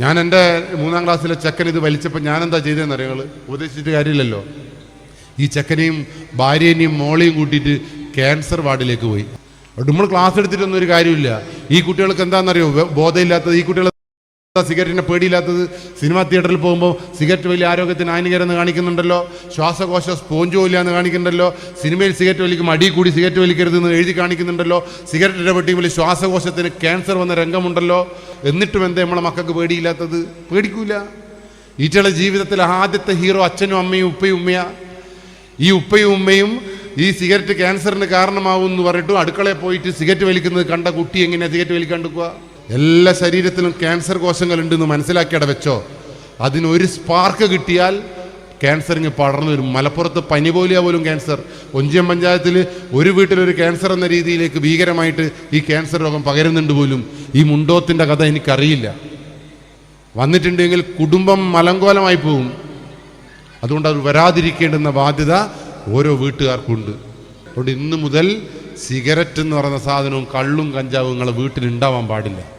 ഞാൻ എൻ്റെ 3ാം ക്ലാസ്സിലെ ചെക്കൻ ഇത് വലിച്ചപ്പോൾ ഞാനെന്താ ചെയ്തതെന്ന് അറിയാം, ഉപദേശിച്ചിട്ട് കാര്യമില്ലല്ലോ. ഈ ചെക്കനെയും ഭാര്യേനെയും മോളെയും കൂട്ടിയിട്ട് ക്യാൻസർ വാർഡിലേക്ക് പോയി. നമ്മൾ ക്ലാസ് എടുത്തിട്ടൊന്നും ഒരു കാര്യമില്ല. ഈ കുട്ടികൾക്ക് എന്താണെന്നറിയോ ബോധമില്ലാത്തത്? ഈ കുട്ടികൾ സിഗരറ്റിനെ പേടിയില്ലാത്തത്? സിനിമാ തിയേറ്ററിൽ പോകുമ്പോൾ സിഗരറ്റ് വലിയ ആരോഗ്യത്തിന് ഹാനികരെന്ന് കാണിക്കുന്നുണ്ടല്ലോ, ശ്വാസകോശ സ്പോഞ്ച് ഇല്ല എന്ന് കാണിക്കുന്നുണ്ടല്ലോ, സിനിമയിൽ സിഗരറ്റ് വലിക്കും അടി കൂടി സിഗരറ്റ് വലിക്കരുതെന്ന് എഴുതി കാണിക്കുന്നുണ്ടല്ലോ, സിഗരറ്റിൻ്റെ പെട്ടിയിൽ ശ്വാസകോശത്തിന് ക്യാൻസർ വന്ന രംഗമുണ്ടല്ലോ. എന്നിട്ടും എന്താ നമ്മളെ മക്കൾക്ക് പേടിയില്ലാത്തത്? പേടിക്കൂല. ഈറ്റയുടെ ജീവിതത്തിലെ ആദ്യത്തെ ഹീറോ അച്ഛനും അമ്മയും ഉപ്പയും ഉമ്മയാ. ഈ ഉപ്പയും ഉമ്മയും ഈ സിഗരറ്റ് ക്യാൻസറിന് കാരണമാവും എന്ന് പറഞ്ഞിട്ടും അടുക്കളയിൽ പോയിട്ട് സിഗരറ്റ് വലിക്കുന്നത് കണ്ട കുട്ടി എങ്ങനെയാണ് സിഗരറ്റ് വലിക്കാണ്ടിരിക്കുക? എല്ലാ ശരീരത്തിലും ക്യാൻസർ കോശങ്ങളുണ്ടെന്ന് മനസ്സിലാക്കിയവിടെ വെച്ചോ. അതിനൊരു സ്പാർക്ക് കിട്ടിയാൽ ക്യാൻസറിന് പടർന്നു വരും. മലപ്പുറത്ത് പനിപോലിയ പോലും ക്യാൻസർ. ഒഞ്ചിയം പഞ്ചായത്തിൽ ഒരു വീട്ടിലൊരു ക്യാൻസർ എന്ന രീതിയിലേക്ക് ഭീകരമായിട്ട് ഈ ക്യാൻസർ രോഗം പകരുന്നുണ്ട് പോലും. ഈ മുണ്ടോത്തിൻ്റെ കഥ എനിക്കറിയില്ല. വന്നിട്ടുണ്ടെങ്കിൽ കുടുംബം മലങ്കോലമായി പോകും. അതുകൊണ്ട് അത് വരാതിരിക്കേണ്ടുന്ന ബാധ്യത ഓരോ വീട്ടുകാർക്കുണ്ട്. അതുകൊണ്ട് ഇന്ന് മുതൽ സിഗരറ്റ് എന്ന് പറയുന്ന സാധനവും കള്ളും കഞ്ചാവും നിങ്ങളെ വീട്ടിലുണ്ടാവാൻ പാടില്ല.